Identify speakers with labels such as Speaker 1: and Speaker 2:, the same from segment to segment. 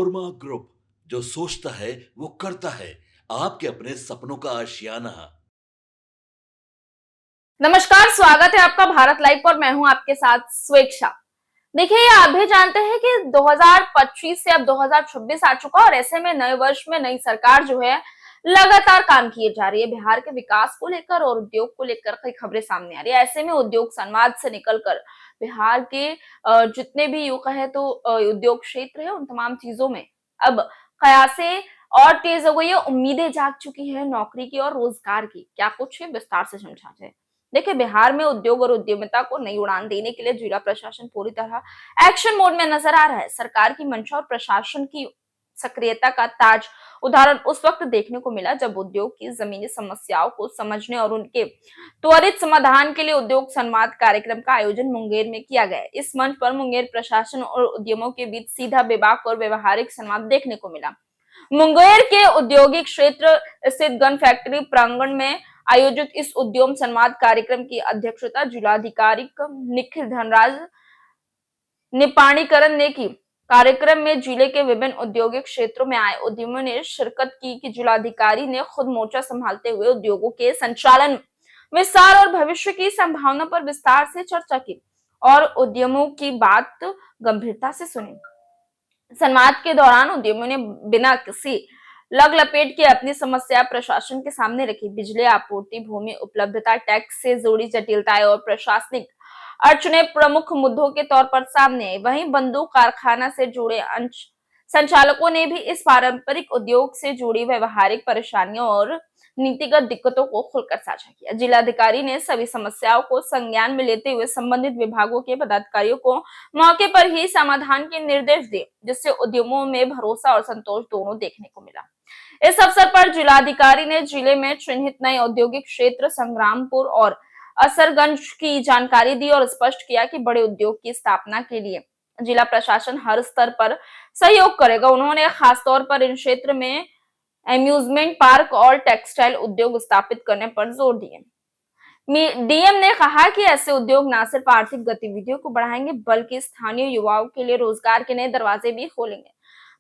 Speaker 1: Panorama group, जो सोचता है वो करता है। आपके अपने सपनों का आशियाना।
Speaker 2: नमस्कार, स्वागत है आपका भारत लाइव पर। मैं हूं आपके साथ स्वेच्छा। देखिए, आप भी जानते हैं कि 2025 से अब 2026 आ चुका और ऐसे में नए वर्ष में नई सरकार जो है लगातार काम किए जा रही है। बिहार के विकास को लेकर और उद्योग को लेकर कई खबरें सामने आ रही है। ऐसे में उद्योग संवाद से निकलकर बिहार के जितने भी युवा है तो उद्योग क्षेत्र है, उन तमाम चीजों में अब कयासें और तेज हो गई है, उम्मीदें जाग चुकी है नौकरी की और रोजगार की। क्या कुछ है, विस्तार से समझाते हैं। देखिए, बिहार में उद्योग और उद्यमिता को नई उड़ान देने के लिए जिला प्रशासन पूरी तरह एक्शन मोड में नजर आ रहा है। सरकार की मंशा और प्रशासन की सक्रियता का ताज उदाहरण उस वक्त देखने को मिला जब उद्योग की जमीनी समस्याओं को समझने और उनके त्वरित समाधान के लिए उद्योग संवाद कार्यक्रम का आयोजन मुंगेर में किया गया। इस मंच पर मुंगेर प्रशासन और उद्यमों के बीच सीधा बेबाक और व्यवहारिक संवाद देखने को मिला। मुंगेर के औद्योगिक क्षेत्र स्थित गन फैक्ट्री प्रांगण में आयोजित इस उद्यम संवाद कार्यक्रम की अध्यक्षता जिलाधिकारी निखिल धनराज निपाणीकरण ने की। कार्यक्रम में जिले के विभिन्न औद्योगिक क्षेत्रों में आए उद्यमियों ने शिरकत की कि जिलाधिकारी ने खुद मोर्चा संभालते हुए उद्योगों के संचालन, विस्तार और भविष्य की संभावना पर विस्तार से चर्चा की और उद्यमों की बात गंभीरता से सुनी। संवाद के दौरान उद्यमियों ने बिना किसी लग लपेट के अपनी समस्या प्रशासन के सामने रखी। बिजली आपूर्ति, भूमि उपलब्धता, टैक्स से जुड़ी जटिलताएं और प्रशासनिक अड़चनें प्रमुख मुद्दों के तौर पर सामने आई। वहीं बंदूक कारखाना से जुड़े अंश संचालकों ने भी इस पारंपरिक उद्योग से जुड़ी व्यवहारिक परेशानियों और नीतिगत दिक्कतों को खुलकर साझा किया। जिलाधिकारी ने सभी समस्याओं को संज्ञान में लेते हुए संबंधित विभागों के पदाधिकारियों को मौके पर ही समाधान के निर्देश दिए, जिससे उद्यमों में भरोसा और संतोष दोनों देखने को मिला। इस अवसर पर जिलाधिकारी ने जिले में चिन्हित नए औद्योगिक क्षेत्र संग्रामपुर और असरगंज की जानकारी दी और स्पष्ट किया कि बड़े उद्योग की स्थापना के लिए जिला प्रशासन हर स्तर पर सहयोग करेगा। उन्होंने खासतौर पर इन क्षेत्र में एम्यूजमेंट पार्क और टेक्सटाइल उद्योग स्थापित करने पर जोर दिए। डीएम ने कहा कि ऐसे उद्योग न सिर्फ आर्थिक गतिविधियों को बढ़ाएंगे बल्कि स्थानीय युवाओं के लिए रोजगार के नए दरवाजे भी खोलेंगे।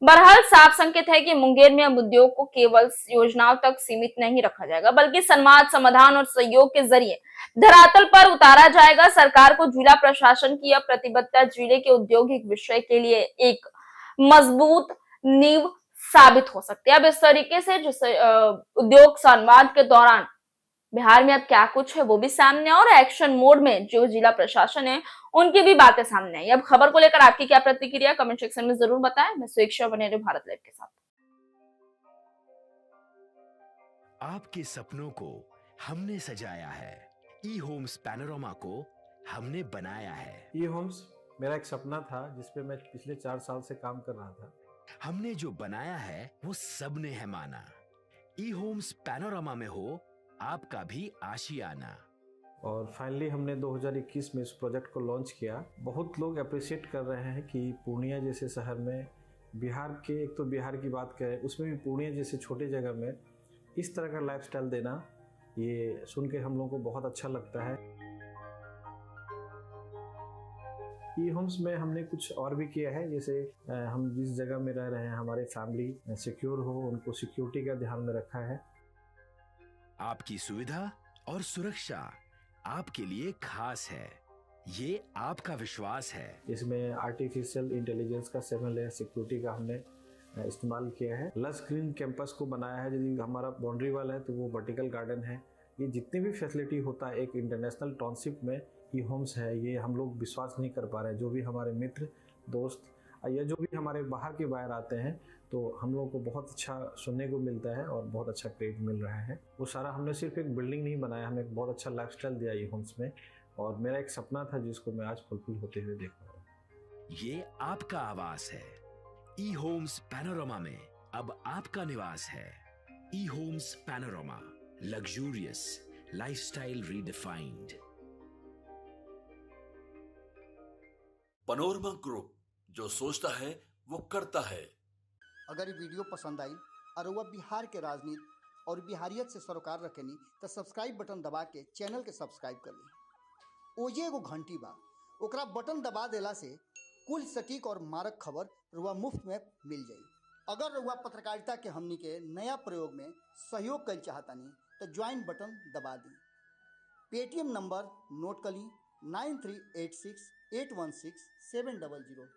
Speaker 2: बहरहाल साफ संकेत है कि मुंगेर में अब उद्योग को केवल योजनाओं तक सीमित नहीं रखा जाएगा बल्कि संवाद, समाधान और सहयोग के जरिए धरातल पर उतारा जाएगा। सरकार को जिला प्रशासन की यह प्रतिबद्धता जिले के औद्योगिक विषय के लिए एक मजबूत नींव साबित हो सकती है। अब इस तरीके से जो उद्योग संवाद के दौरान बिहार में अब क्या कुछ है वो भी सामने और एक्शन मोड में जो जिला प्रशासन है उनकी भी बातें सामने आई। अब खबर को लेकर आपकी क्या प्रतिक्रिया, कमेंट सेक्शन में जरूर बताएं। मैं स्वेच्छा बने रही भारत लाइव के साथ।
Speaker 3: आपके सपनों को हमने सजाया है, ई होम्स पैनोरमा को हमने बनाया है।
Speaker 4: ई होम्स मेरा एक सपना था जिसपे मैं पिछले 4 साल से काम कर रहा था।
Speaker 3: हमने जो बनाया है वो सबने है माना। ई होम्स पैनोरमा में हो आपका भी आशियाना।
Speaker 4: और फाइनली हमने 2021 में इस प्रोजेक्ट को लॉन्च किया। बहुत लोग अप्रिशिएट कर रहे हैं कि पूर्णिया जैसे शहर में, बिहार के, एक तो बिहार की बात करें उसमें भी पूर्णिया जैसे छोटे जगह में इस तरह का लाइफस्टाइल देना, ये सुन के हम लोगों को बहुत अच्छा लगता है। ई होम्स में हमने कुछ और भी किया है, जैसे हम जिस जगह में रह रहे हैं हमारे फैमिली सिक्योर हो, उनको सिक्योरिटी का ध्यान में रखा है।
Speaker 3: आपकी सुविधा और सुरक्षा आपके लिए खास है, ये आपका विश्वास है।
Speaker 4: इसमें आर्टिफिशियल इंटेलिजेंस का 7 लेयर सिक्योरिटी का हमने इस्तेमाल किया है। लस ग्रीन कैंपस को बनाया है। यदि हमारा बाउंड्री वाल है तो वो वर्टिकल गार्डन है। ये जितनी भी फैसिलिटी होता है एक इंटरनेशनल टाउनशिप में ई होम्स है, ये हम लोग विश्वास नहीं कर पा रहे हैं। जो भी हमारे मित्र, दोस्त या जो भी हमारे बाहर के बाहर आते हैं तो हम लोगों को बहुत अच्छा सुनने को मिलता है और बहुत अच्छा क्रेडिट मिल रहा है। वो सारा हमने सिर्फ एक बिल्डिंग नहीं बनाया, हमें एक बहुत अच्छा लाइफस्टाइल दिया ई होम्स में, और मेरा एक सपना था जिसको मैं आज फुलफिल होते हुए देख रहा हूँ।
Speaker 3: ये आपका आवास है। ई होम्स पैनोरमा में अब आपका निवास है। E homes Panorama, luxurious lifestyle redefined.
Speaker 1: Panorama group, जो सोचता है वो करता है।
Speaker 5: अगर ये वीडियो पसंद आई और वह बिहार के राजनीति और बिहारियत से सरोकार रखेनी तो सब्सक्राइब बटन दबा के चैनल के सब्सक्राइब कर ली। ओजे एगो घंटी बा, ओकरा बटन दबा देला से कुल सटीक और मारक खबर रुआ मुफ्त में मिल जाई। अगर रउआ पत्रकारिता के हमनी के नया प्रयोग में सहयोग कर चाहतानी तो ज्वाइन बटन दबा दी। पेटीएम नंबर नोट कर ली 9386816700।